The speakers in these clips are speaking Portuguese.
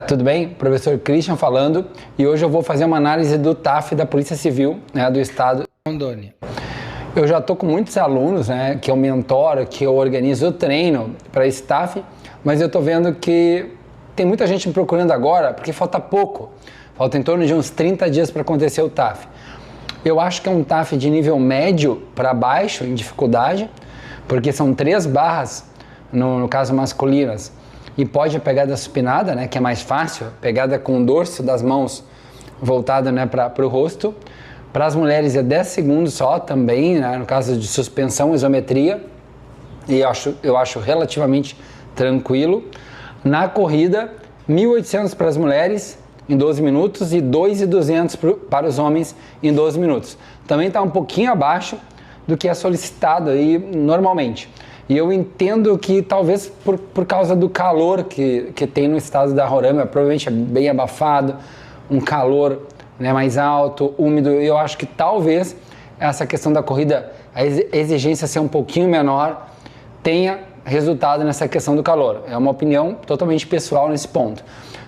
Tudo bem? Professor Christian falando, e hoje eu vou fazer uma análise do TAF da Polícia Civil, do Estado de Rondônia. Eu já estou com muitos alunos, que eu mentoro, que eu organizo o treino para esse TAF, mas eu estou vendo que tem muita gente me procurando agora porque falta pouco, falta em torno de uns 30 dias para acontecer o TAF. Eu acho que é um TAF de nível médio para baixo em dificuldade, porque são 3 barras, no caso masculinas, e pode a pegada supinada, que é mais fácil, pegada com o dorso das mãos voltada para o rosto. Para as mulheres é 10 segundos só também, no caso de suspensão, isometria, e eu acho relativamente tranquilo. Na corrida, 1.800 para as mulheres em 12 minutos e 2.200 para os homens em 12 minutos. Também está um pouquinho abaixo do que é solicitado aí normalmente. E eu entendo que talvez por causa do calor que tem no estado da Roraima, provavelmente é bem abafado, um calor mais alto, úmido, eu acho que talvez essa questão da corrida, a exigência ser um pouquinho menor, tenha resultado nessa questão do calor. É uma opinião totalmente pessoal nesse ponto.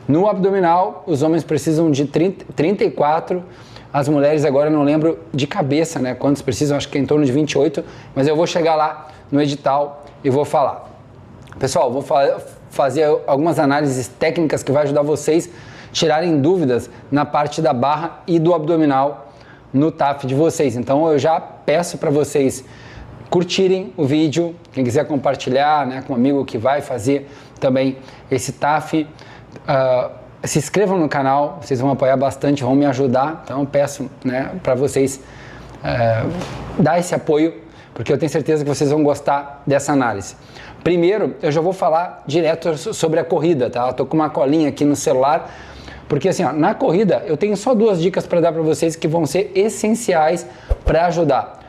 No abdominal, os homens precisam de 34, as mulheres agora eu não lembro de cabeça, quantos precisam, acho que é em torno de 28, mas eu vou chegar lá no edital e vou falar. Pessoal, vou fazer algumas análises técnicas que vai ajudar vocês a tirarem dúvidas na parte da barra e do abdominal no TAF de vocês. Então eu já peço para vocês curtirem o vídeo, quem quiser compartilhar com um amigo que vai fazer também esse TAF, se inscrevam no canal, vocês vão apoiar bastante, vão me ajudar, então eu peço para vocês dar esse apoio, porque eu tenho certeza que vocês vão gostar dessa análise. Primeiro, eu já vou falar direto sobre a corrida, tá? Eu tô com uma colinha aqui no celular, porque assim, na corrida eu tenho só 2 dicas para dar para vocês que vão ser essenciais para ajudar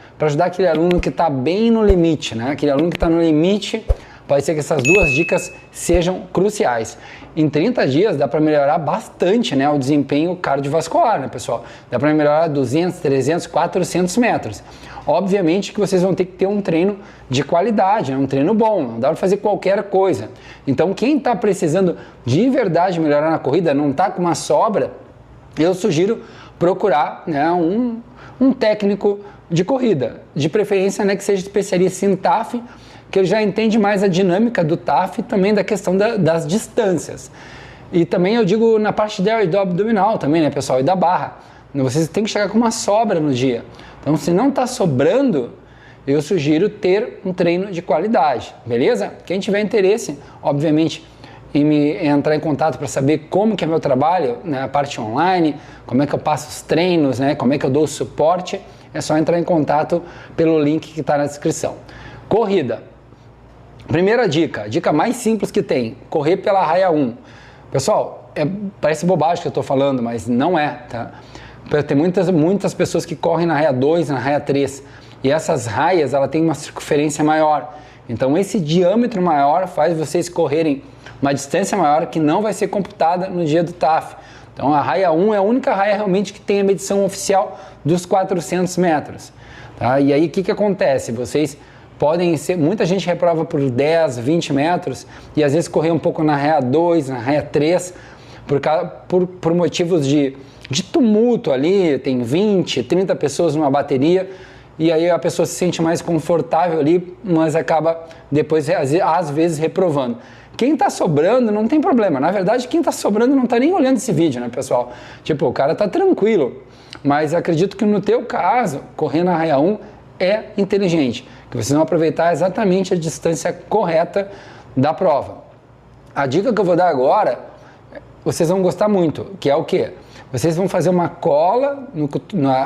aquele aluno que está bem no limite, Aquele aluno que está no limite, pode ser que essas 2 dicas sejam cruciais. Em 30 dias dá para melhorar bastante o desempenho cardiovascular, pessoal? Dá para melhorar 200, 300, 400 metros. Obviamente que vocês vão ter que ter um treino de qualidade, um treino bom, não dá para fazer qualquer coisa. Então quem está precisando de verdade melhorar na corrida, não está com uma sobra, eu sugiro procurar um técnico de corrida, de preferência que seja especialista em TAF, que ele já entende mais a dinâmica do TAF e também da questão das distâncias. E também eu digo na parte do abdominal também, pessoal, e da barra. Vocês têm que chegar com uma sobra no dia. Então, se não está sobrando, eu sugiro ter um treino de qualidade, beleza? Quem tiver interesse, obviamente, em entrar em contato para saber como que é meu trabalho, a parte online, como é que eu passo os treinos, como é que eu dou o suporte, é só entrar em contato pelo link que está na descrição. Corrida. Primeira dica, a dica mais simples que tem, correr pela raia 1. Pessoal, parece bobagem que eu estou falando, mas não é, tá? Tem muitas pessoas que correm na raia 2, na raia 3, e essas raias, ela tem uma circunferência maior. Então esse diâmetro maior faz vocês correrem uma distância maior que não vai ser computada no dia do TAF. Então a raia 1 é a única raia realmente que tem a medição oficial dos 400 metros. Tá? E aí o que acontece? Vocês podem ser, muita gente reprova por 10, 20 metros e às vezes correr um pouco na raia 2, na raia 3, por motivos de tumulto ali, tem 20, 30 pessoas numa bateria, e aí a pessoa se sente mais confortável ali, mas acaba depois, às vezes, reprovando. Quem está sobrando não tem problema, na verdade quem está sobrando não está nem olhando esse vídeo, pessoal? Tipo, o cara está tranquilo, mas acredito que no teu caso, correr na raia 1 é inteligente, que vocês vão aproveitar exatamente a distância correta da prova. A dica que eu vou dar agora, vocês vão gostar muito, que é o quê? Vocês vão fazer uma cola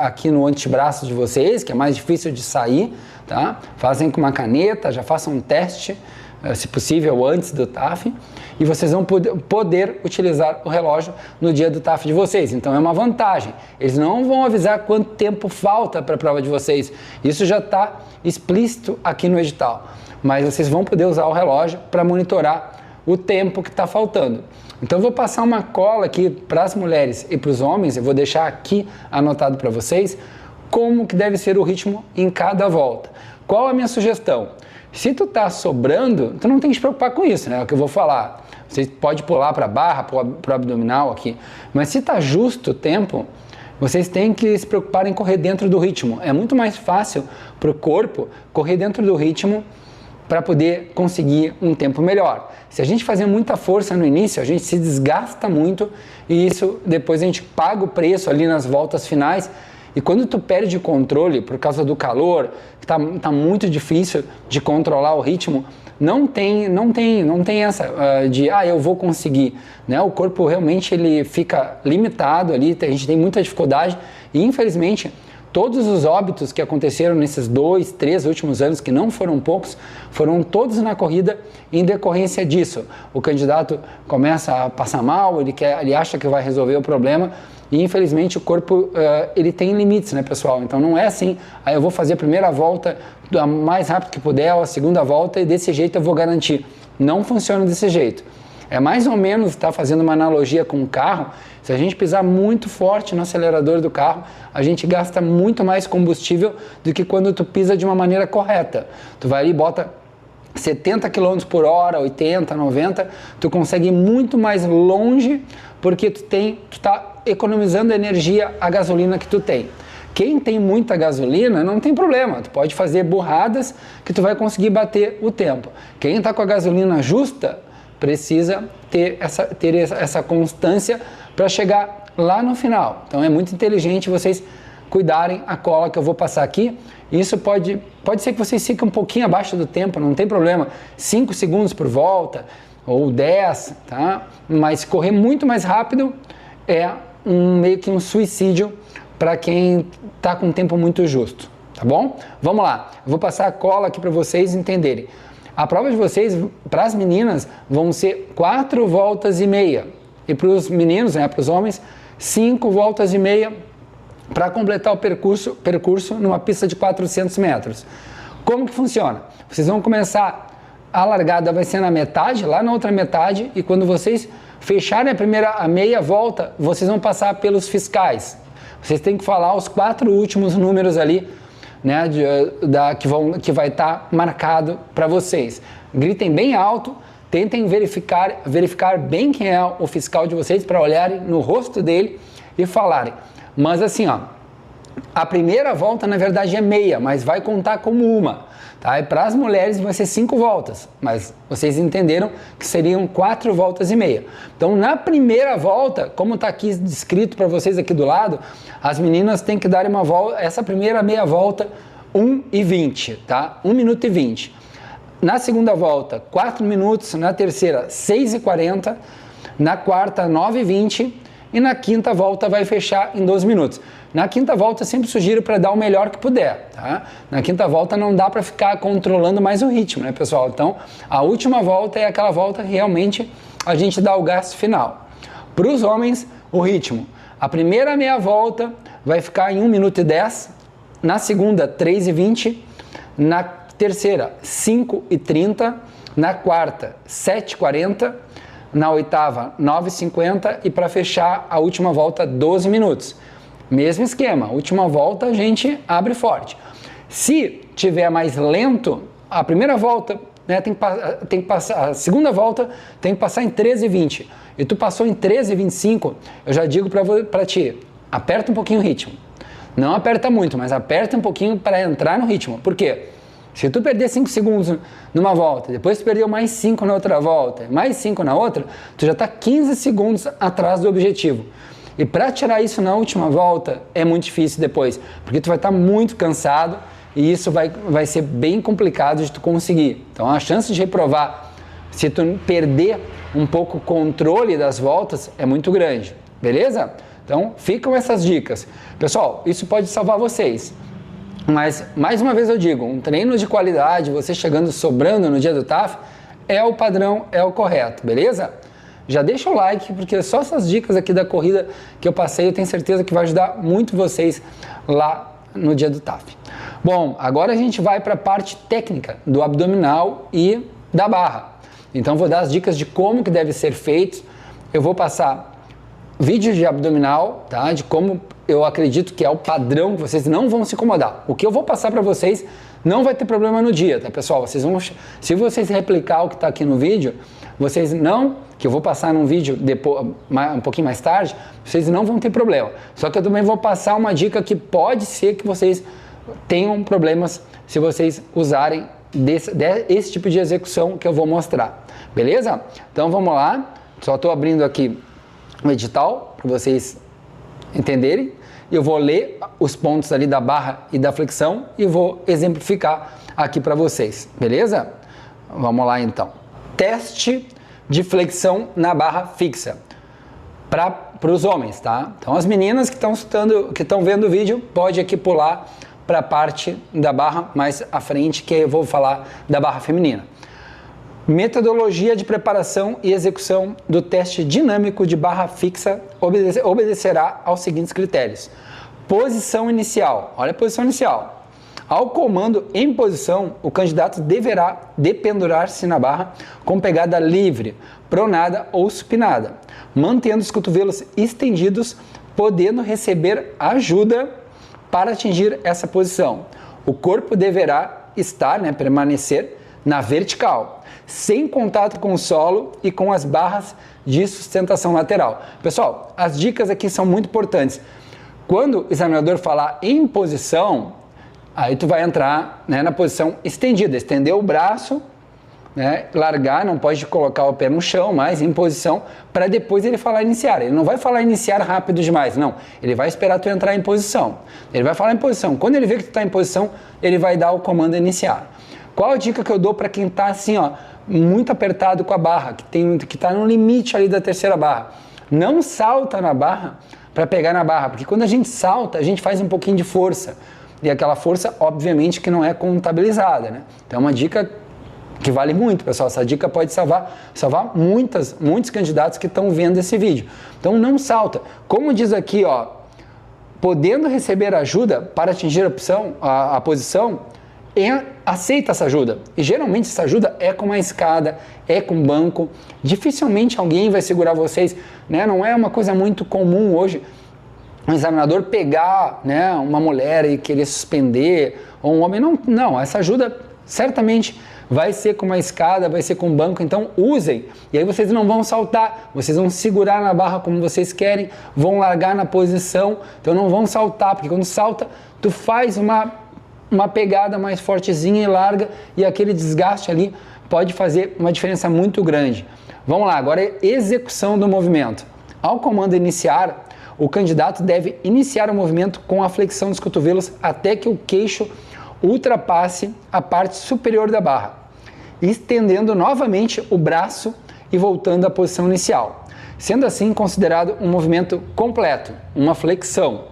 aqui no antebraço de vocês, que é mais difícil de sair, tá? Fazem com uma caneta, já façam um teste, se possível, antes do TAF, e vocês vão poder utilizar o relógio no dia do TAF de vocês. Então é uma vantagem. Eles não vão avisar quanto tempo falta para a prova de vocês. Isso já está explícito aqui no edital. Mas vocês vão poder usar o relógio para monitorar o tempo que está faltando. Então eu vou passar uma cola aqui para as mulheres e para os homens, eu vou deixar aqui anotado para vocês como que deve ser o ritmo em cada volta. Qual a minha sugestão? Se tu tá sobrando, tu não tem que te preocupar com isso, é o que eu vou falar. Você pode pular para a barra, para o abdominal aqui, mas se está justo o tempo, vocês têm que se preocupar em correr dentro do ritmo. É muito mais fácil para o corpo correr dentro do ritmo para poder conseguir um tempo melhor. Se a gente fazer muita força no início, a gente se desgasta muito e isso depois a gente paga o preço ali nas voltas finais. E quando tu perde o controle por causa do calor, que tá muito difícil de controlar o ritmo, não tem essa de eu vou conseguir, né? O corpo realmente ele fica limitado ali, a gente tem muita dificuldade e infelizmente todos os óbitos que aconteceram nesses 2, 3 últimos anos, que não foram poucos, foram todos na corrida em decorrência disso. O candidato começa a passar mal, ele acha que vai resolver o problema e infelizmente o corpo ele tem limites, né, pessoal? Então não é assim, eu vou fazer a primeira volta o mais rápido que puder, ou a segunda volta e desse jeito eu vou garantir. Não funciona desse jeito. É mais ou menos, fazendo uma analogia com o carro, se a gente pisar muito forte no acelerador do carro, a gente gasta muito mais combustível do que quando tu pisa de uma maneira correta. Tu vai ali e bota 70 km por hora, 80, 90, tu consegue ir muito mais longe porque tu tá economizando a energia, a gasolina que tu tem. Quem tem muita gasolina não tem problema, tu pode fazer burradas que tu vai conseguir bater o tempo. Quem está com a gasolina justa precisa ter essa constância para chegar lá no final. Então é muito inteligente vocês cuidarem a cola que eu vou passar aqui. Isso pode ser que vocês fiquem um pouquinho abaixo do tempo, não tem problema, 5 segundos por volta ou 10, tá? Mas correr muito mais rápido é meio que um suicídio para quem está com um tempo muito justo, tá bom? Vamos lá, eu vou passar a cola aqui para vocês entenderem. A prova de vocês, para as meninas, vão ser 4 voltas e meia. E para os meninos, né, para os homens, 5 voltas e meia para completar o percurso numa pista de 400 metros. Como que funciona? Vocês vão começar, a largada vai ser na metade, lá na outra metade, e quando vocês fecharem a meia volta, vocês vão passar pelos fiscais. Vocês têm que falar os 4 últimos números ali, né, que vai estar marcado para vocês. Gritem bem alto, tentem verificar bem quem é o fiscal de vocês para olharem no rosto dele e falarem. Mas assim, a primeira volta na verdade é meia, mas vai contar como uma. Tá? E para as mulheres vai ser 5 voltas, mas vocês entenderam que seriam 4 voltas e meia. Então na primeira volta, como está aqui descrito para vocês aqui do lado, as meninas têm que dar uma volta, essa primeira meia volta 1:20, tá? 1 minuto e 20. Na segunda volta 4 minutos, na terceira 6:40, na quarta 9:20 e na quinta volta vai fechar em 12 minutos. Na quinta volta eu sempre sugiro para dar o melhor que puder, tá? Na quinta volta não dá para ficar controlando mais o ritmo, né, pessoal? Então, a última volta é aquela volta que realmente a gente dá o gás final. Para os homens, o ritmo. A primeira meia volta vai ficar em 1 minuto e 10, na segunda 3:20, na terceira 5:30, na quarta 7:40, na oitava 9:50 e para fechar a última volta 12 minutos. Mesmo esquema, última volta a gente abre forte. Se tiver mais lento, a primeira volta, né, tem que passar, a segunda volta tem que passar em 13:20 e tu passou em 13:25, eu já digo para ti, aperta um pouquinho o ritmo. Não aperta muito, mas aperta um pouquinho para entrar no ritmo. Por quê? Se tu perder 5 segundos numa volta, depois tu perdeu mais 5 na outra volta, mais 5 na outra, tu já está 15 segundos atrás do objetivo. E para tirar isso na última volta é muito difícil depois, porque tu vai estar muito cansado e isso vai ser bem complicado de tu conseguir. Então a chance de reprovar, se tu perder um pouco o controle das voltas, é muito grande, beleza? Então ficam essas dicas. Pessoal, isso pode salvar vocês. Mas, mais uma vez eu digo, um treino de qualidade, você chegando sobrando no dia do TAF, é o padrão, é o correto, beleza? Já deixa o like, porque só essas dicas aqui da corrida que eu passei, eu tenho certeza que vai ajudar muito vocês lá no dia do TAF. Bom, agora a gente vai para a parte técnica do abdominal e da barra. Então vou dar as dicas de como que deve ser feito. Eu vou passar vídeos de abdominal, tá? De como eu acredito que é o padrão que vocês não vão se incomodar. O que eu vou passar para vocês Não vai ter problema no dia, tá, pessoal? Se vocês replicar o que está aqui no vídeo, vocês não, que eu vou passar num vídeo depois, um pouquinho mais tarde, vocês não vão ter problema. Só que eu também vou passar uma dica que pode ser que vocês tenham problemas se vocês usarem esse tipo de execução que eu vou mostrar. Beleza? Então vamos lá. Só estou abrindo aqui o edital para vocês entenderem. Eu vou ler os pontos ali da barra e da flexão e vou exemplificar aqui para vocês, beleza? Vamos lá então. Teste de flexão na barra fixa para os homens, tá? Então as meninas que estão vendo o vídeo, pode aqui pular para a parte da barra mais à frente, que eu vou falar da barra feminina. Metodologia de preparação e execução do teste dinâmico de barra fixa obedecerá aos seguintes critérios. Posição inicial. Olha a posição inicial. Ao comando em posição, o candidato deverá dependurar-se na barra com pegada livre, pronada ou supinada, mantendo os cotovelos estendidos, podendo receber ajuda para atingir essa posição. O corpo deverá permanecer na vertical, sem contato com o solo e com as barras de sustentação lateral. Pessoal, as dicas aqui são muito importantes. Quando o examinador falar em posição, aí tu vai entrar, né, na posição estendida, estender o braço, né, largar, não pode colocar o pé no chão, mas em posição, para depois ele falar iniciar. Ele não vai falar iniciar rápido demais, não. Ele vai esperar tu entrar em posição. Ele vai falar em posição. Quando ele vê que tu está em posição, ele vai dar o comando iniciar. Qual a dica que eu dou para quem está assim, ó, muito apertado com a barra, que está no limite ali da terceira barra? Não salta na barra para pegar na barra, porque quando a gente salta, a gente faz um pouquinho de força. E aquela força, obviamente, que não é contabilizada, né? Então é uma dica que vale muito, pessoal. Essa dica pode salvar muitos candidatos que estão vendo esse vídeo. Então não salta. Como diz aqui, ó, podendo receber ajuda para atingir a posição, aceita essa ajuda. E geralmente essa ajuda é com uma escada, é com banco. Dificilmente alguém vai segurar vocês, né? Não é uma coisa muito comum hoje um examinador pegar, né, uma mulher e querer suspender, ou um homem. Não, essa ajuda certamente vai ser com uma escada, vai ser com um banco, então usem. E aí vocês não vão saltar, vocês vão segurar na barra como vocês querem, vão largar na posição, então não vão saltar, porque quando salta, tu faz uma pegada mais fortezinha e larga, e aquele desgaste ali pode fazer uma diferença muito grande. Vamos lá, agora é execução do movimento. Ao comando iniciar, o candidato deve iniciar o movimento com a flexão dos cotovelos até que o queixo ultrapasse a parte superior da barra, estendendo novamente o braço e voltando à posição inicial, sendo assim considerado um movimento completo, uma flexão.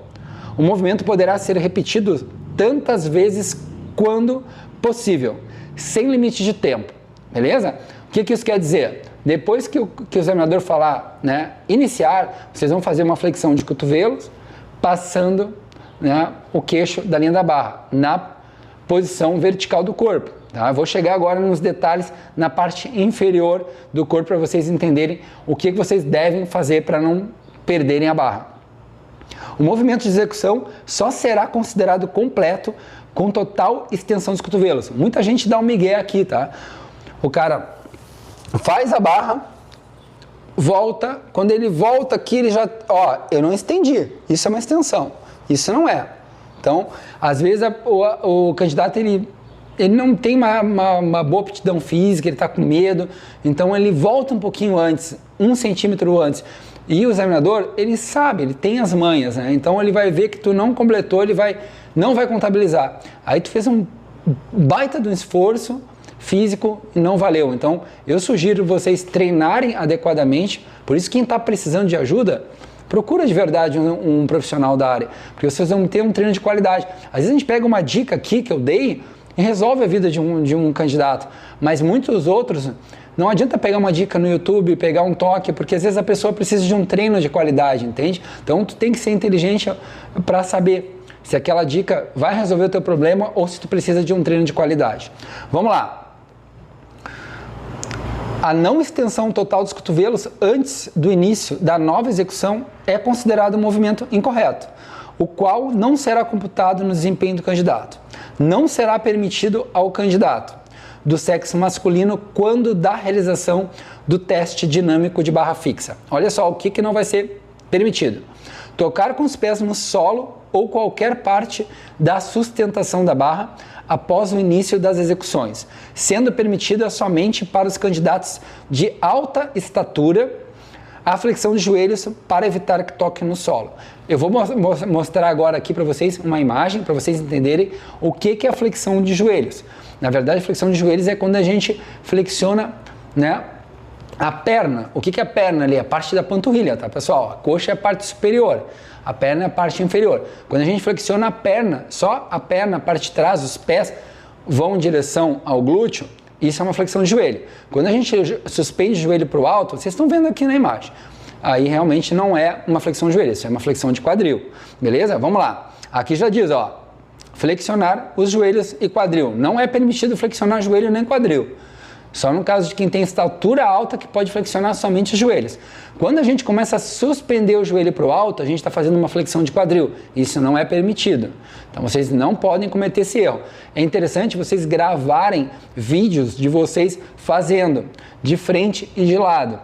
O movimento poderá ser repetido tantas vezes quando possível, sem limite de tempo, beleza? O que isso quer dizer? Depois que o examinador falar, né, iniciar, vocês vão fazer uma flexão de cotovelos, passando, né, o queixo da linha da barra, na posição vertical do corpo. Tá? Eu vou chegar agora nos detalhes na parte inferior do corpo para vocês entenderem o que vocês devem fazer para não perderem a barra. O movimento de execução só será considerado completo com total extensão dos cotovelos. Muita gente dá um migué aqui, tá? O cara faz a barra, volta, quando ele volta aqui, ele já, ó, eu não estendi, isso é uma extensão, isso não é. Então, às vezes o candidato, ele não tem uma boa aptidão física, ele está com medo, então ele volta um pouquinho antes, 1 centímetro antes, e o examinador, ele sabe, ele tem as manhas, né? Então ele vai ver que tu não completou, ele não vai contabilizar. Aí tu fez um baita de um esforço físico e não valeu. Então eu sugiro vocês treinarem adequadamente. Por isso, quem está precisando de ajuda, procura de verdade um profissional da área, porque vocês vão ter um treino de qualidade. Às vezes a gente pega uma dica aqui que eu dei e resolve a vida de um candidato, mas muitos outros, não adianta pegar uma dica no YouTube, pegar um toque, porque às vezes a pessoa precisa de um treino de qualidade, entende? Então tu tem que ser inteligente para saber se aquela dica vai resolver o teu problema ou se tu precisa de um treino de qualidade. Vamos lá. A não extensão total dos cotovelos antes do início da nova execução é considerado um movimento incorreto, o qual não será computado no desempenho do candidato. não será permitido ao candidato do sexo masculino quando da realização do teste dinâmico de barra fixa. Olha só o que não vai ser permitido. Tocar com os pés no solo ou qualquer parte da sustentação da barra após o início das execuções, sendo permitida somente para os candidatos de alta estatura a flexão de joelhos para evitar que toque no solo. Eu vou mostrar agora aqui para vocês uma imagem para vocês entenderem o que é a flexão de joelhos. Na verdade, a flexão de joelhos é quando a gente flexiona, né, a perna. O que é a perna ali? A parte da panturrilha, tá, pessoal? A coxa é a parte superior, a perna é a parte inferior. Quando a gente flexiona a perna, só a perna, a parte de trás, os pés vão em direção ao glúteo, isso é uma flexão de joelho. Quando a gente suspende o joelho para o alto, vocês estão vendo aqui na imagem, aí realmente não é uma flexão de joelho, isso é uma flexão de quadril, beleza? Vamos lá. Aqui já diz, ó, flexionar os joelhos e quadril. Não é permitido flexionar joelho nem quadril. Só no caso de quem tem estatura alta que pode flexionar somente os joelhos. Quando a gente começa a suspender o joelho para o alto, a gente está fazendo uma flexão de quadril. Isso não é permitido. Então vocês não podem cometer esse erro. É interessante vocês gravarem vídeos de vocês fazendo de frente e de lado.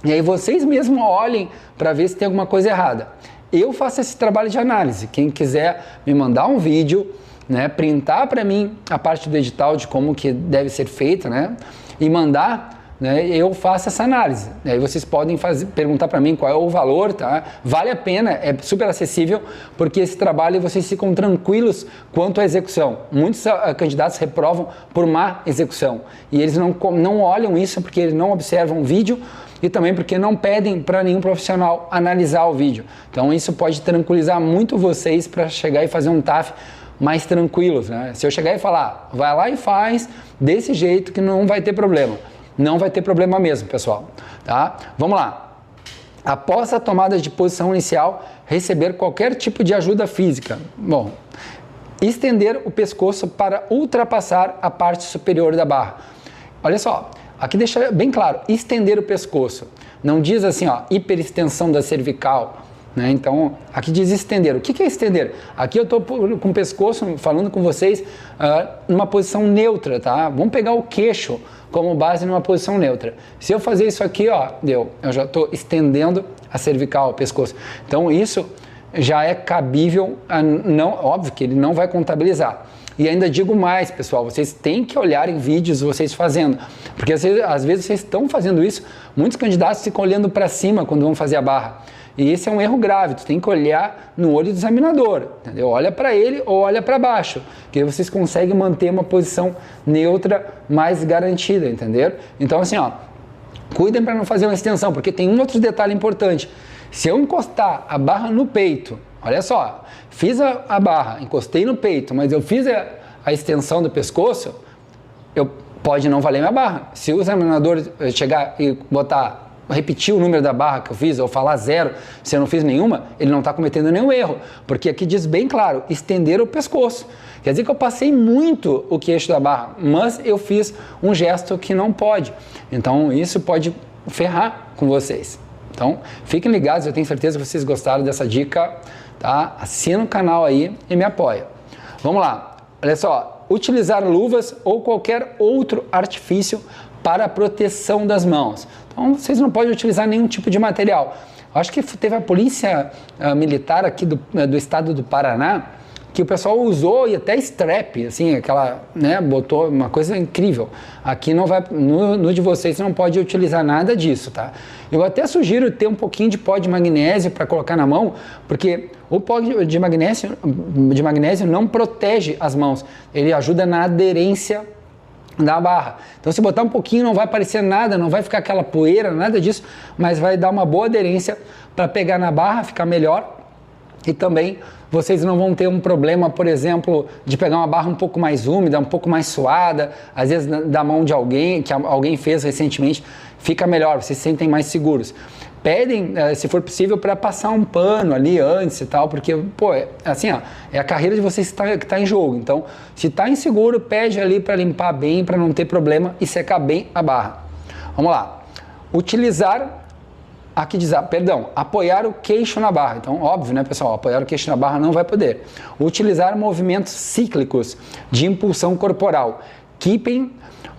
E aí vocês mesmos olhem para ver se tem alguma coisa errada. Eu faço esse trabalho de análise. Quem quiser me mandar um vídeo, né, printar para mim a parte do edital de como que deve ser feita, né, e mandar, né, eu faço essa análise. Aí vocês podem perguntar para mim qual é o valor, tá? Vale a pena, é super acessível, porque esse trabalho vocês ficam tranquilos quanto à execução. Muitos candidatos reprovam por má execução e eles não olham isso porque eles não observam o vídeo e também porque não pedem para nenhum profissional analisar o vídeo. Então isso pode tranquilizar muito vocês para chegar e fazer um TAF mais tranquilos, né? Se eu chegar e falar, vai lá e faz desse jeito que não vai ter problema. Não vai ter problema mesmo, pessoal, tá? Vamos lá. Após a tomada de posição inicial, receber qualquer tipo de ajuda física. Bom, estender o pescoço para ultrapassar a parte superior da barra. Olha só, aqui deixa bem claro, estender o pescoço. Não diz assim, ó, hiperextensão da cervical, né? Então, aqui diz estender. O que é estender? Aqui eu estou com o pescoço falando com vocês numa posição neutra, tá? Vamos pegar o queixo como base numa posição neutra. Se eu fazer isso aqui, ó, eu já estou estendendo a cervical, o pescoço. Então, isso já é cabível, não, óbvio que ele não vai contabilizar. E ainda digo mais, pessoal, vocês têm que olhar em vídeos vocês fazendo, porque às vezes vocês estão fazendo isso, muitos candidatos ficam olhando para cima quando vão fazer a barra. E esse é um erro grave, tu tem que olhar no olho do examinador, entendeu? Olha para ele ou olha para baixo, que aí vocês conseguem manter uma posição neutra mais garantida, entendeu? Então assim, ó, cuidem para não fazer uma extensão, porque tem um outro detalhe importante. Se eu encostar a barra no peito, olha só, fiz a barra, encostei no peito, mas eu fiz a extensão do pescoço, pode não valer minha barra. Se o examinador chegar e repetir o número da barra que eu fiz, ou falar 0, se eu não fiz nenhuma, ele não está cometendo nenhum erro, porque aqui diz bem claro, estender o pescoço. Quer dizer que eu passei muito o queixo da barra, mas eu fiz um gesto que não pode. Então isso pode ferrar com vocês. Então fiquem ligados, eu tenho certeza que vocês gostaram dessa dica, tá? Assina o canal aí e me apoia. Vamos lá, olha só, utilizar luvas ou qualquer outro artifício para a proteção das mãos. Então, vocês não podem utilizar nenhum tipo de material. Acho que teve a polícia militar aqui do estado do Paraná, que o pessoal usou e até strap, assim, aquela, né, botou uma coisa incrível. Aqui não vai, no de vocês você não pode utilizar nada disso, tá? Eu até sugiro ter um pouquinho de pó de magnésio para colocar na mão, porque o pó de magnésio não protege as mãos, ele ajuda na aderência da barra. Então se botar um pouquinho não vai aparecer nada, não vai ficar aquela poeira, nada disso, mas vai dar uma boa aderência para pegar na barra, ficar melhor. E também vocês não vão ter um problema, por exemplo, de pegar uma barra um pouco mais úmida, um pouco mais suada, às vezes da mão de alguém, que alguém fez recentemente, fica melhor, vocês se sentem mais seguros. Pedem, se for possível, para passar um pano ali antes e tal, porque, pô, assim, ó, é a carreira de vocês que está em jogo. Então, se está inseguro, pede ali para limpar bem, para não ter problema e secar bem a barra. Vamos lá. Utilizar Aqui diz, apoiar o queixo na barra. Então, óbvio, né, pessoal? Apoiar o queixo na barra não vai poder. Utilizar movimentos cíclicos de impulsão corporal. Keeping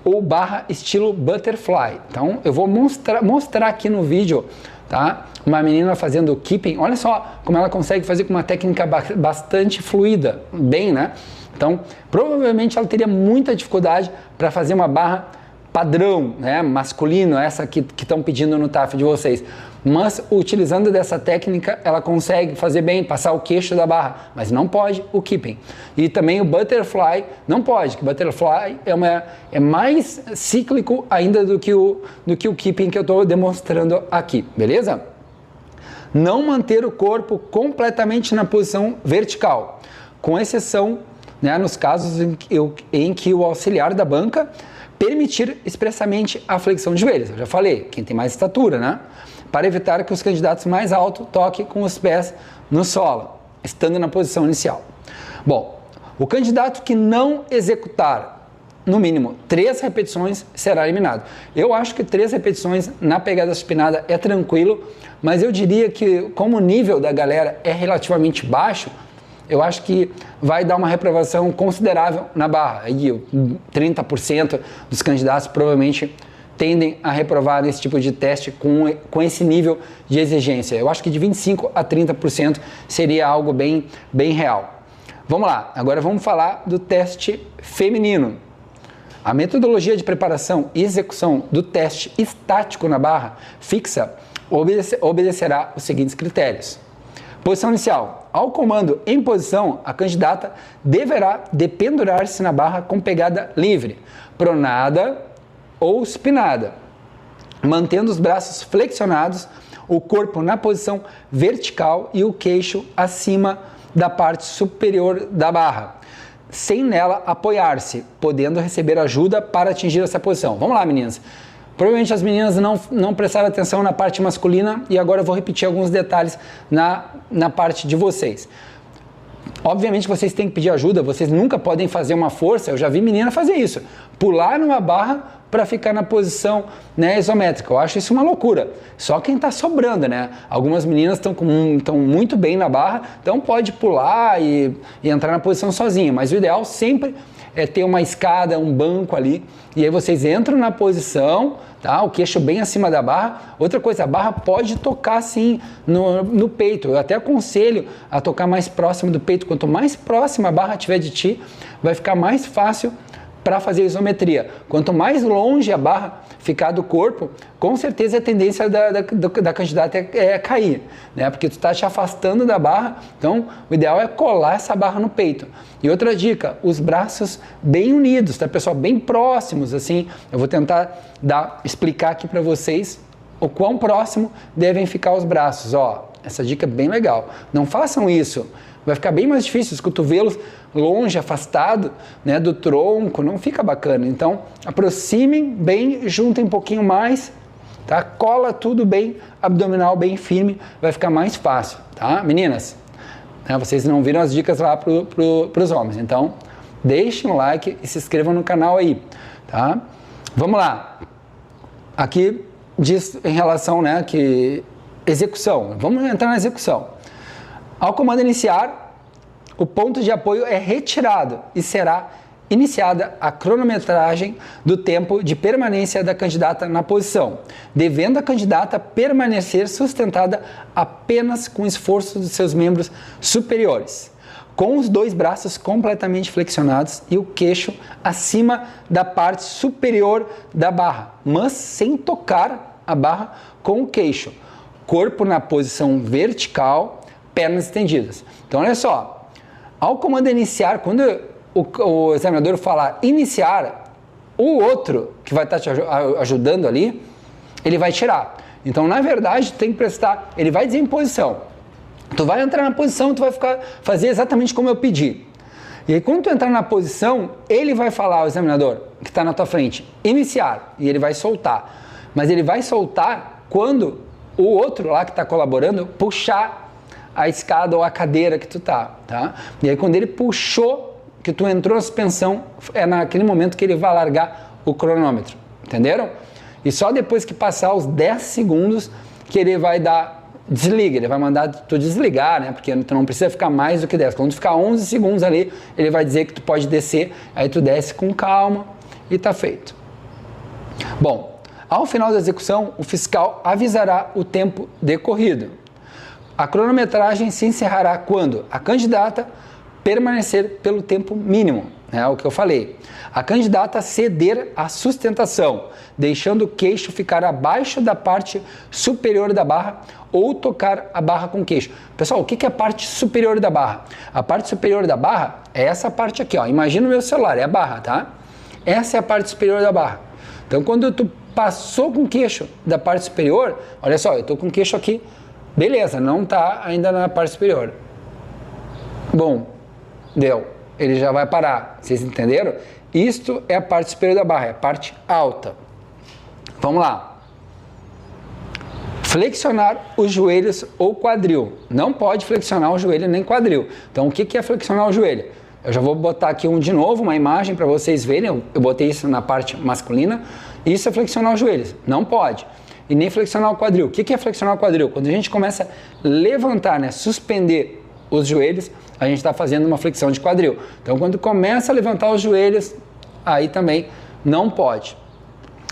ou barra estilo butterfly. Então, eu vou mostrar aqui no vídeo, tá? Uma menina fazendo keeping. Olha só como ela consegue fazer com uma técnica bastante fluida. Bem, né? Então, provavelmente ela teria muita dificuldade para fazer uma barra padrão, né, masculino, essa que estão pedindo no TAF de vocês. Mas, utilizando dessa técnica, ela consegue fazer bem, passar o queixo da barra, mas não pode o keeping. E também o butterfly não pode, que o butterfly é mais cíclico ainda do que o keeping que eu estou demonstrando aqui, beleza? Não manter o corpo completamente na posição vertical, com exceção, né, nos casos em que o auxiliar da banca permitir expressamente a flexão de joelhos. Eu já falei, quem tem mais estatura, né? Para evitar que os candidatos mais altos toquem com os pés no solo, estando na posição inicial. Bom, o candidato que não executar, no mínimo, 3 repetições será eliminado. Eu acho que 3 repetições na pegada supinada é tranquilo, mas eu diria que, como o nível da galera é relativamente baixo, eu acho que vai dar uma reprovação considerável na barra. Aí 30% dos candidatos provavelmente tendem a reprovar nesse tipo de teste com esse nível de exigência. Eu acho que de 25% a 30% seria algo bem real. Vamos lá, agora vamos falar do teste feminino. A metodologia de preparação e execução do teste estático na barra fixa obedecerá os seguintes critérios. Posição inicial. Ao comando em posição, a candidata deverá dependurar-se na barra com pegada livre, pronada ou supinada, mantendo os braços flexionados, o corpo na posição vertical e o queixo acima da parte superior da barra, sem nela apoiar-se, podendo receber ajuda para atingir essa posição. Vamos lá, meninas. Provavelmente as meninas não prestaram atenção na parte masculina e agora eu vou repetir alguns detalhes na parte de vocês. Obviamente vocês têm que pedir ajuda, vocês nunca podem fazer uma força, eu já vi menina fazer isso, pular numa barra para ficar na posição, né, isométrica. Eu acho isso uma loucura. Só quem está sobrando, né? Algumas meninas estão muito bem na barra, então pode pular e entrar na posição sozinha, mas o ideal sempre é ter uma escada, um banco ali, e aí vocês entram na posição, tá? O queixo bem acima da barra. Outra coisa, a barra pode tocar sim no peito. Eu até aconselho a tocar mais próximo do peito. Quanto mais próxima a barra tiver de ti, vai ficar mais fácil para fazer isometria. Quanto mais longe a barra ficar do corpo, com certeza a tendência da candidata é cair, né? Porque tu está te afastando da barra, então o ideal é colar essa barra no peito. E outra dica, os braços bem unidos, tá, pessoal? Bem próximos, assim. Eu vou tentar explicar aqui para vocês o quão próximo devem ficar os braços. Ó, essa dica é bem legal. Não façam isso. Vai ficar bem mais difícil, os cotovelos longe, afastado, né, do tronco, não fica bacana. Então, aproximem bem, juntem um pouquinho mais, tá? Cola tudo bem, abdominal bem firme, vai ficar mais fácil, tá? Meninas, né, vocês não viram as dicas lá para os homens, então deixem o like e se inscrevam no canal aí, tá? Vamos lá. Aqui diz em relação, né, que execução. Vamos entrar na execução. Ao comando iniciar, o ponto de apoio é retirado e será iniciada a cronometragem do tempo de permanência da candidata na posição, devendo a candidata permanecer sustentada apenas com o esforço dos seus membros superiores, com os 2 braços completamente flexionados e o queixo acima da parte superior da barra, mas sem tocar a barra com o queixo, corpo na posição vertical, pernas estendidas. Então, olha só, ao comando iniciar, quando o examinador falar iniciar, o outro que vai estar te ajudando ali, ele vai tirar. Então, na verdade, tu tem que prestar, ele vai dizer em posição. Tu vai entrar na posição, tu vai fazer exatamente como eu pedi. E aí, quando tu entrar na posição, ele vai falar ao examinador que está na tua frente, iniciar, e ele vai soltar. Mas ele vai soltar quando o outro lá que está colaborando puxar a escada ou a cadeira que tu tá? E aí quando ele puxou, que tu entrou na suspensão, é naquele momento que ele vai largar o cronômetro, entenderam? E só depois que passar os 10 segundos que ele vai dar desliga, ele vai mandar tu desligar, né? Porque tu não precisa ficar mais do que 10. Quando tu ficar 11 segundos ali, ele vai dizer que tu pode descer, aí tu desce com calma e tá feito. Bom, ao final da execução, o fiscal avisará o tempo decorrido. A cronometragem se encerrará quando a candidata permanecer pelo tempo mínimo, é o que eu falei. A candidata ceder à sustentação, deixando o queixo ficar abaixo da parte superior da barra ou tocar a barra com o queixo. Pessoal, o que é a parte superior da barra? A parte superior da barra é essa parte aqui, ó. Imagina o meu celular, é a barra, tá? Essa é a parte superior da barra. Então, quando tu passou com o queixo da parte superior, olha só, eu tô com o queixo aqui, beleza, não tá ainda na parte superior. Bom, deu. Ele já vai parar. Vocês entenderam? Isto é a parte superior da barra, é a parte alta. Vamos lá. Flexionar os joelhos ou quadril. Não pode flexionar o joelho nem quadril. Então, o que é flexionar o joelho? Eu já vou botar aqui de novo uma imagem para vocês verem. Eu botei isso na parte masculina. Isso é flexionar os joelhos. Não pode. E nem flexionar o quadril. O que é flexionar o quadril? Quando a gente começa a levantar, né, suspender os joelhos, a gente está fazendo uma flexão de quadril. Então, quando começa a levantar os joelhos, aí também não pode.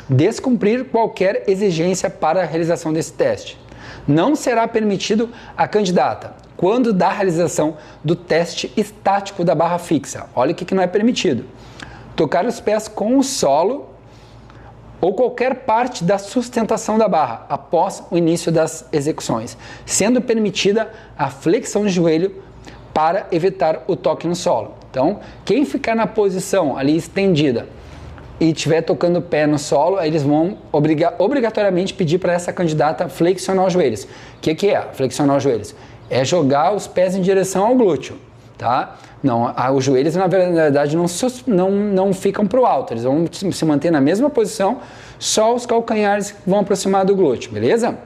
Descumprir qualquer exigência para a realização desse teste. Não será permitido a candidata, quando da realização do teste estático da barra fixa. Olha o que não é permitido. Tocar os pés com o solo ou qualquer parte da sustentação da barra após o início das execuções, sendo permitida a flexão de joelho para evitar o toque no solo. Então, quem ficar na posição ali estendida e estiver tocando o pé no solo, eles vão obrigatoriamente pedir para essa candidata flexionar os joelhos. O que é flexionar os joelhos? É jogar os pés em direção ao glúteo, tá? Não, os joelhos na verdade não ficam para o alto, eles vão se manter na mesma posição, só os calcanhares vão aproximar do glúteo, beleza?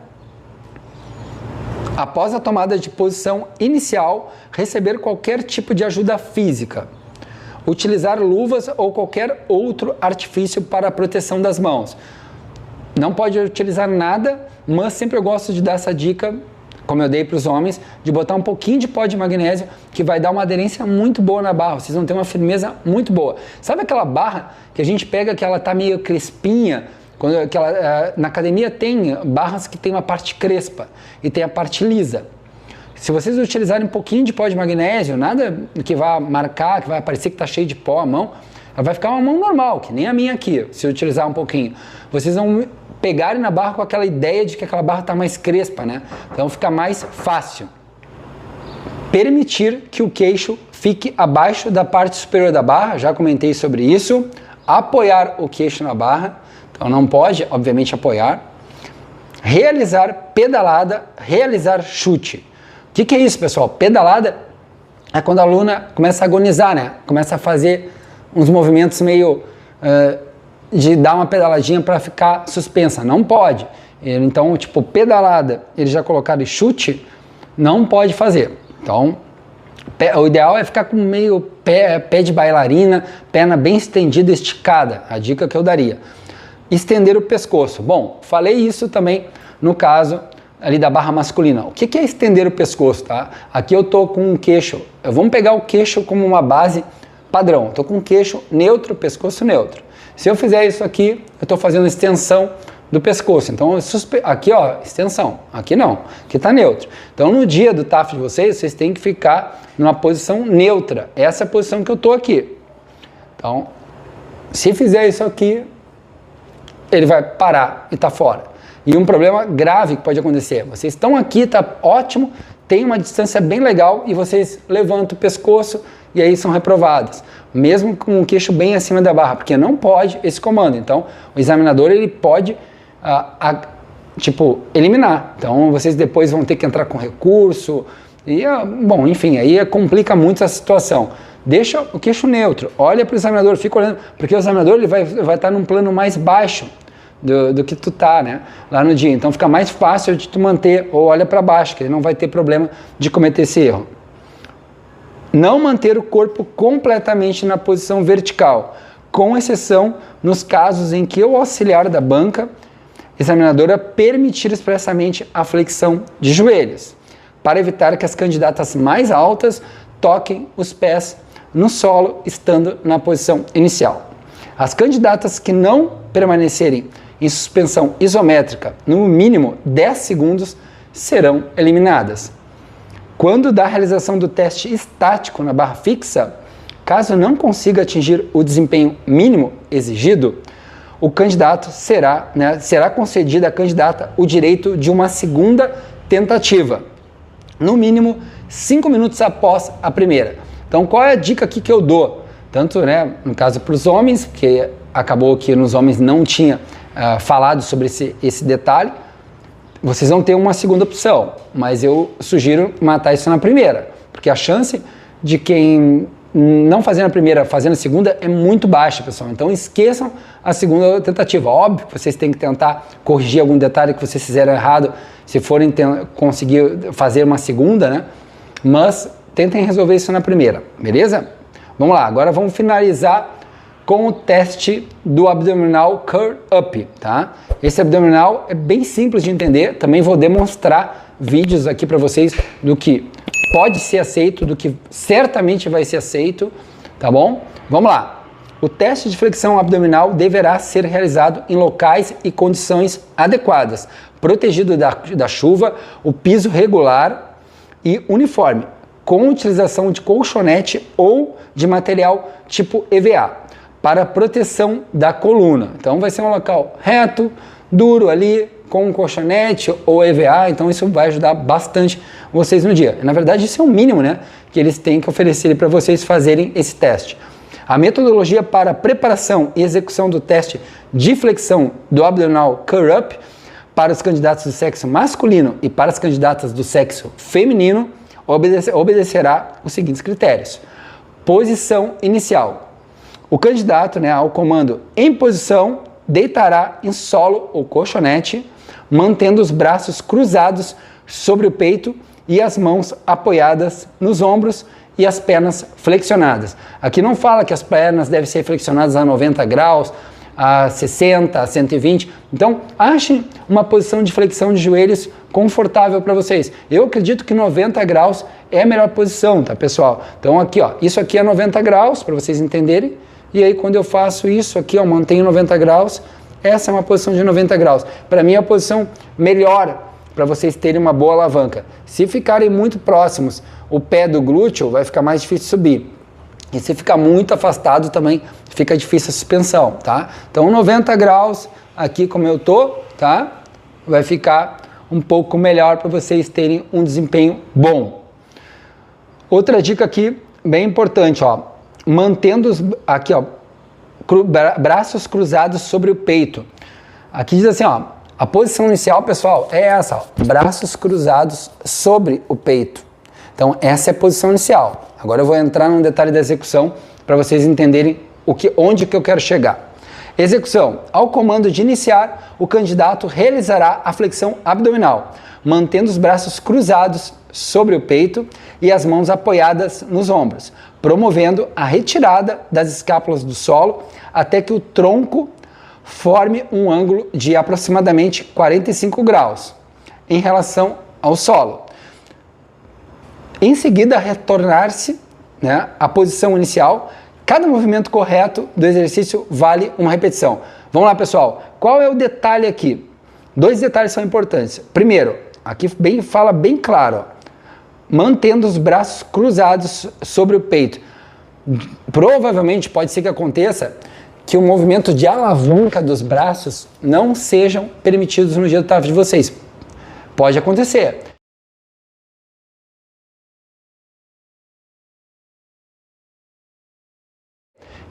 Após a tomada de posição inicial, receber qualquer tipo de ajuda física. Utilizar luvas ou qualquer outro artifício para a proteção das mãos. Não pode utilizar nada, mas sempre eu gosto de dar essa dica, como eu dei para os homens, de botar um pouquinho de pó de magnésio, que vai dar uma aderência muito boa na barra, vocês vão ter uma firmeza muito boa. Sabe aquela barra que a gente pega que ela tá meio crespinha? Na academia tem barras que tem uma parte crespa e tem a parte lisa. Se vocês utilizarem um pouquinho de pó de magnésio, nada que vá marcar, que vai parecer que está cheio de pó a mão, vai ficar uma mão normal, que nem a minha aqui, se eu utilizar um pouquinho. Vocês vão pegarem na barra com aquela ideia de que aquela barra está mais crespa, né? Então fica mais fácil. Permitir que o queixo fique abaixo da parte superior da barra, já comentei sobre isso. Apoiar o queixo na barra, então não pode, obviamente, apoiar. Realizar pedalada, realizar chute. O que é isso, pessoal? Pedalada é quando a aluna começa a agonizar, né? Começa a fazer uns movimentos meio de dar uma pedaladinha para ficar suspensa. Não pode. Então, tipo, pedalada, eles já colocaram chute, não pode fazer. Então, o ideal é ficar com meio pé de bailarina, perna bem estendida, esticada. A dica que eu daria. Estender o pescoço. Bom, falei isso também no caso ali da barra masculina. O que é estender o pescoço, tá? Aqui eu tô com um queixo, vamos pegar o queixo como uma base padrão. Eu tô com um queixo neutro, pescoço neutro. Se eu fizer isso aqui, eu tô fazendo extensão do pescoço. Então, aqui ó, extensão. Aqui não, aqui tá neutro. Então, no dia do TAF de vocês têm que ficar numa posição neutra. Essa é a posição que eu tô aqui. Então, se fizer isso aqui, ele vai parar e tá fora. E um problema grave que pode acontecer, vocês estão aqui, tá ótimo, tem uma distância bem legal e vocês levantam o pescoço e aí são reprovados, mesmo com o queixo bem acima da barra, porque não pode esse comando. Então, o examinador ele pode, eliminar. Então, vocês depois vão ter que entrar com recurso e, bom, enfim, aí complica muito a situação. Deixa o queixo neutro, olha para o examinador, fica olhando, porque o examinador ele vai estar num plano mais baixo do que tu tá, né, lá no dia. Então fica mais fácil de tu manter, ou olha para baixo, que ele não vai ter problema de cometer esse erro. Não manter o corpo completamente na posição vertical, com exceção nos casos em que o auxiliar da banca examinadora permitir expressamente a flexão de joelhos, para evitar que as candidatas mais altas toquem os pés no solo, estando na posição inicial. As candidatas que não permanecerem em suspensão isométrica no mínimo 10 segundos serão eliminadas. Quando da realização do teste estático na barra fixa, caso não consiga atingir o desempenho mínimo exigido, o candidato será concedido à candidata o direito de uma segunda tentativa, no mínimo 5 minutos após a primeira. Então, qual é a dica aqui que eu dou? Tanto, no caso para os homens, porque acabou que nos homens não tinha falado sobre esse detalhe, vocês vão ter uma segunda opção, mas eu sugiro matar isso na primeira, porque a chance de quem não fazendo a primeira, fazendo a segunda é muito baixa, pessoal. Então esqueçam a segunda tentativa. Óbvio que vocês têm que tentar corrigir algum detalhe que vocês fizeram errado, se forem conseguir fazer uma segunda, mas tentem resolver isso na primeira, beleza? Vamos lá, agora vamos finalizar com o teste do abdominal curl up, tá? Esse abdominal é bem simples de entender, também vou demonstrar vídeos aqui para vocês do que pode ser aceito, do que certamente vai ser aceito, tá bom? Vamos lá. O teste de flexão abdominal deverá ser realizado em locais e condições adequadas, protegido da chuva, o piso regular e uniforme, com utilização de colchonete ou de material tipo EVA, para proteção da coluna. Então vai ser um local reto, duro ali, com um colchonete ou EVA, então isso vai ajudar bastante vocês no dia. Na verdade, isso é o mínimo, que eles têm que oferecer para vocês fazerem esse teste. A metodologia para preparação e execução do teste de flexão do abdominal curl up para os candidatos do sexo masculino e para as candidatas do sexo feminino obedecerá os seguintes critérios. Posição inicial. O candidato, ao comando em posição, deitará em solo ou colchonete, mantendo os braços cruzados sobre o peito e as mãos apoiadas nos ombros e as pernas flexionadas. Aqui não fala que as pernas devem ser flexionadas a 90 graus, a 60, a 120. Então, achem uma posição de flexão de joelhos confortável para vocês. Eu acredito que 90 graus é a melhor posição, tá, pessoal? Então, aqui, isso aqui é 90 graus, para vocês entenderem. E aí, quando eu faço isso aqui, mantenho 90 graus, essa é uma posição de 90 graus. Para mim, é a posição melhor para vocês terem uma boa alavanca. Se ficarem muito próximos, o pé do glúteo vai ficar mais difícil de subir. E se ficar muito afastado também, fica difícil a suspensão, tá? Então, 90 graus aqui como eu tô, tá? Vai ficar um pouco melhor para vocês terem um desempenho bom. Outra dica aqui, bem importante, mantendo aqui, braços cruzados sobre o peito. Aqui diz assim, a posição inicial, pessoal, é essa, braços cruzados sobre o peito. Então, essa é a posição inicial. Agora eu vou entrar num detalhe da execução para vocês entenderem onde que eu quero chegar. Execução. Ao comando de iniciar, o candidato realizará a flexão abdominal, mantendo os braços cruzados sobre o peito e as mãos apoiadas nos ombros, promovendo a retirada das escápulas do solo até que o tronco forme um ângulo de aproximadamente 45 graus em relação ao solo. Em seguida, retornar-se à posição inicial. Cada movimento correto do exercício vale uma repetição. Vamos lá, pessoal. Qual é o detalhe aqui? 2 detalhes são importantes. Primeiro, aqui fala bem claro, mantendo os braços cruzados sobre o peito. Provavelmente pode ser que aconteça que o movimento de alavanca dos braços não sejam permitidos no dia do TAF de vocês. Pode acontecer.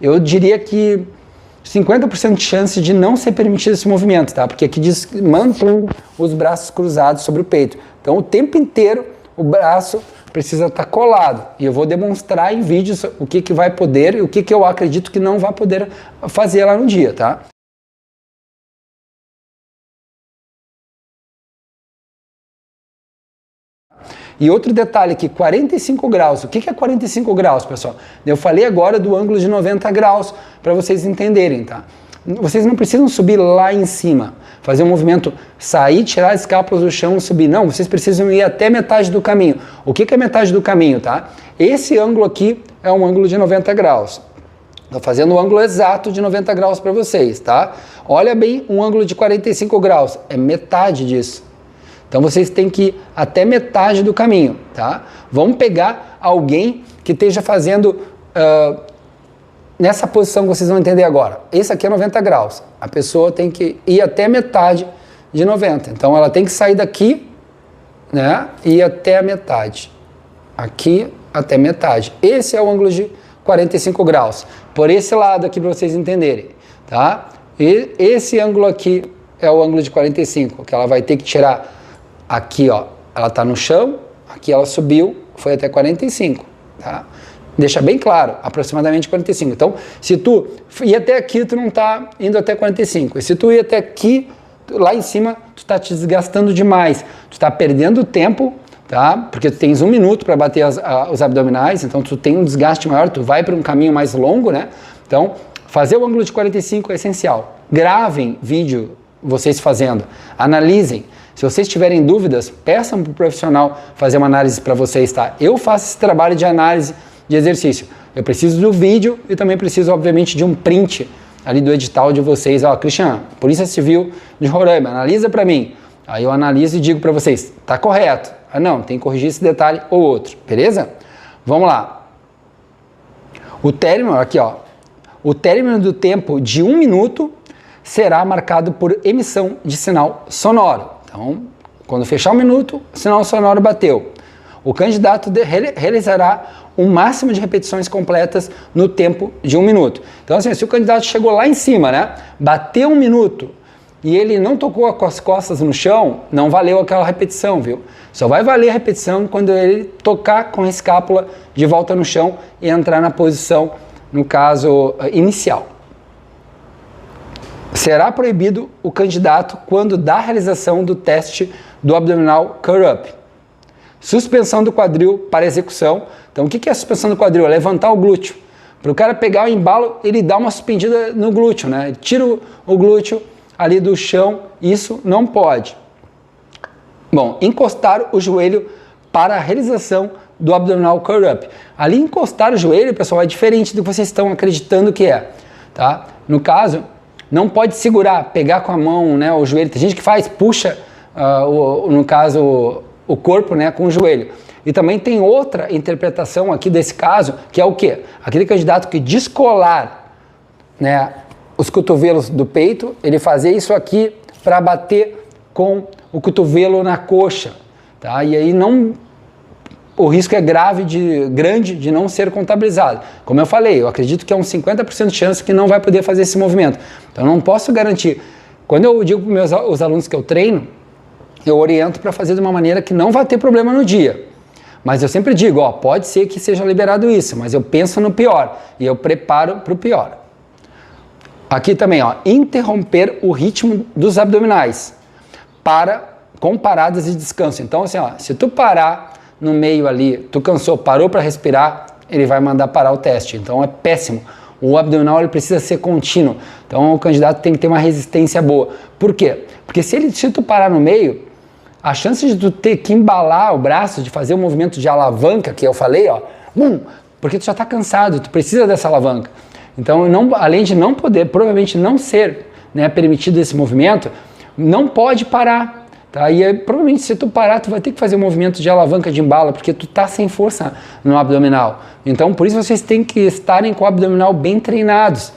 Eu diria que 50% de chance de não ser permitido esse movimento, tá? Porque aqui diz mantém os braços cruzados sobre o peito. Então, o tempo inteiro, o braço precisa estar colado. E eu vou demonstrar em vídeos o que vai poder e o que eu acredito que não vai poder fazer lá no dia, tá? E outro detalhe aqui, 45 graus. O que é 45 graus, pessoal? Eu falei agora do ângulo de 90 graus, para vocês entenderem, tá? Vocês não precisam subir lá em cima. fazer um movimento, sair, tirar as escápulas do chão, subir. Não, vocês precisam ir até metade do caminho. O que é metade do caminho, tá? Esse ângulo aqui é um ângulo de 90 graus. Estou fazendo o ângulo exato de 90 graus para vocês, tá? Olha bem, um ângulo de 45 graus, é metade disso. Então vocês têm que ir até metade do caminho, tá? Vamos pegar alguém que esteja fazendo nessa posição que vocês vão entender agora. Esse aqui é 90 graus. A pessoa tem que ir até metade de 90. Então ela tem que sair daqui, né? E ir até a metade. Aqui até metade. Esse é o ângulo de 45 graus. Por esse lado aqui para vocês entenderem, tá? E esse ângulo aqui é o ângulo de 45, que ela vai ter que tirar aqui, ó. Ela tá no chão, aqui ela subiu, foi até 45, tá? Deixa bem claro, aproximadamente 45. Então, se tu ir até aqui, tu não tá indo até 45. E se tu ir até aqui, lá em cima, tu tá te desgastando demais. Tu tá perdendo tempo, tá? Porque tu tens 1 minuto para bater os abdominais, então tu tem um desgaste maior, tu vai para um caminho mais longo, né? Então, fazer o ângulo de 45 é essencial. Gravem vídeo vocês fazendo, analisem. Se vocês tiverem dúvidas, peçam para o profissional fazer uma análise para vocês, tá? Eu faço esse trabalho de análise de exercício. Eu preciso do vídeo e também preciso, obviamente, de um print ali do edital de vocês. Ó, Cristian, Polícia Civil de Roraima, analisa para mim. Aí eu analiso e digo para vocês, tá correto. Ah não, tem que corrigir esse detalhe ou outro, beleza? Vamos lá. O término, aqui ó, o término do tempo de 1 minuto será marcado por emissão de sinal sonoro. Então, quando fechar 1 minuto, o sinal sonoro bateu. O candidato realizará um máximo de repetições completas no tempo de 1 minuto. Então, assim, se o candidato chegou lá em cima, né, bateu 1 minuto e ele não tocou com as costas no chão, não valeu aquela repetição, viu? Só vai valer a repetição quando ele tocar com a escápula de volta no chão e entrar na posição, no caso, inicial. Será proibido o candidato quando da realização do teste do abdominal curl-up. Suspensão do quadril para execução. Então, o que é a suspensão do quadril? É levantar o glúteo. Para o cara pegar o embalo, ele dá uma suspendida no glúteo, né? Ele tira o glúteo ali do chão, isso não pode. Bom, encostar o joelho para a realização do abdominal curl-up. Ali, encostar o joelho, pessoal, é diferente do que vocês estão acreditando que é, tá? No caso, não pode segurar, pegar com a mão, né, o joelho. Tem gente que faz, puxa, no caso, o corpo, né, com o joelho. E também tem outra interpretação aqui desse caso, que é o quê? Aquele candidato que descolar, né, os cotovelos do peito, ele fazer isso aqui para bater com o cotovelo na coxa, tá? E aí o risco é grande de não ser contabilizado. Como eu falei, eu acredito que é um 50% de chance que não vai poder fazer esse movimento. Então eu não posso garantir. Quando eu digo para os alunos que eu treino, eu oriento para fazer de uma maneira que não vai ter problema no dia. Mas eu sempre digo, ó, pode ser que seja liberado isso, mas eu penso no pior e eu preparo para o pior. Aqui também, ó, interromper o ritmo dos abdominais com paradas de descanso. Então, assim, ó, se tu parar no meio ali, tu cansou, parou para respirar, ele vai mandar parar o teste. Então é péssimo. O abdominal ele precisa ser contínuo. Então o candidato tem que ter uma resistência boa. Por quê? Porque se tu parar no meio, a chance de tu ter que embalar o braço, de fazer o movimento de alavanca que eu falei, ó, porque tu já está cansado, tu precisa dessa alavanca. Então, além de não poder, provavelmente não ser, né, permitido esse movimento, não pode parar. Tá? E provavelmente se tu parar, tu vai ter que fazer um movimento de alavanca de embala, porque tu tá sem força no abdominal. Então, por isso vocês têm que estarem com o abdominal bem treinados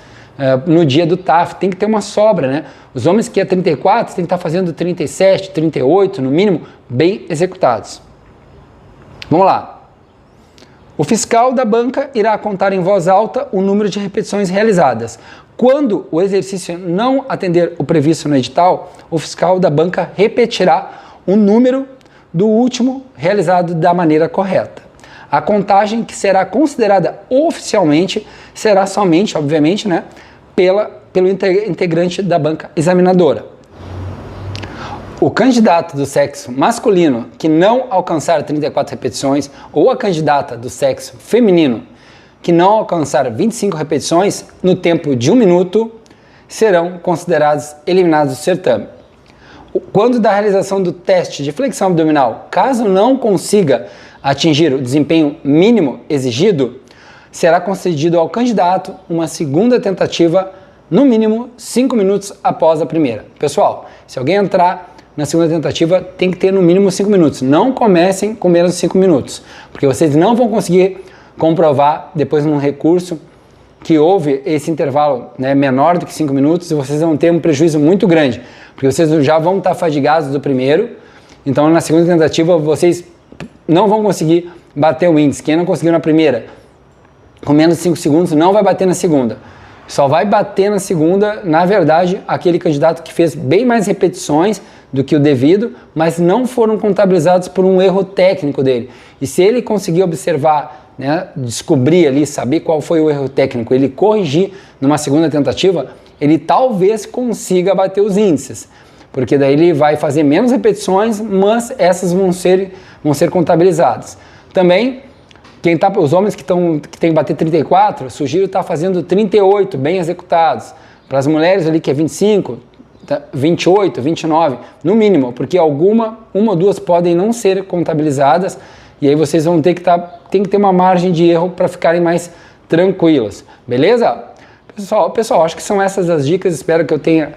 no dia do TAF. Tem que ter uma sobra, né? Os homens que é 34 têm que estar fazendo 37, 38, no mínimo, bem executados. Vamos lá. O fiscal da banca irá contar em voz alta o número de repetições realizadas. Quando o exercício não atender o previsto no edital, o fiscal da banca repetirá o número do último realizado da maneira correta. A contagem que será considerada oficialmente será somente, obviamente, né, pelo integrante da banca examinadora. O candidato do sexo masculino que não alcançar 34 repetições ou a candidata do sexo feminino que não alcançar 25 repetições no tempo de 1 minuto serão considerados eliminados do certame. Quando da realização do teste de flexão abdominal, caso não consiga atingir o desempenho mínimo exigido, será concedido ao candidato uma segunda tentativa, no mínimo 5 minutos após a primeira. Pessoal, se alguém entrar na segunda tentativa, tem que ter no mínimo 5 minutos. Não comecem com menos de 5 minutos, porque vocês não vão conseguir comprovar depois num recurso que houve esse intervalo, né, menor do que 5 minutos, e vocês vão ter um prejuízo muito grande, porque vocês já vão estar fadigados do primeiro, então na segunda tentativa vocês não vão conseguir bater o índice. Quem não conseguiu na primeira, com menos de 5 segundos, não vai bater na segunda. Só vai bater na segunda, na verdade, aquele candidato que fez bem mais repetições do que o devido, mas não foram contabilizados por um erro técnico dele. E se ele conseguir observar, né, descobrir ali, saber qual foi o erro técnico, ele corrigir numa segunda tentativa, ele talvez consiga bater os índices, porque daí ele vai fazer menos repetições, mas essas vão ser contabilizadas. Também, os homens que tem que bater 34, sugiro estar fazendo 38 bem executados. Para as mulheres ali que é 25, 28, 29, no mínimo, porque uma ou duas podem não ser contabilizadas, e aí vocês vão ter que ter uma margem de erro para ficarem mais tranquilos, beleza? Pessoal, acho que são essas as dicas, espero que eu tenha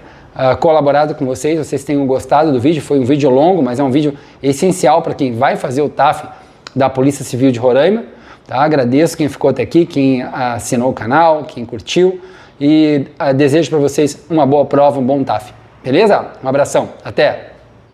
colaborado com vocês tenham gostado do vídeo. Foi um vídeo longo, mas é um vídeo essencial para quem vai fazer o TAF da Polícia Civil de Roraima, tá? Agradeço quem ficou até aqui, quem assinou o canal, quem curtiu, e desejo para vocês uma boa prova, um bom TAF, beleza? Um abração, até!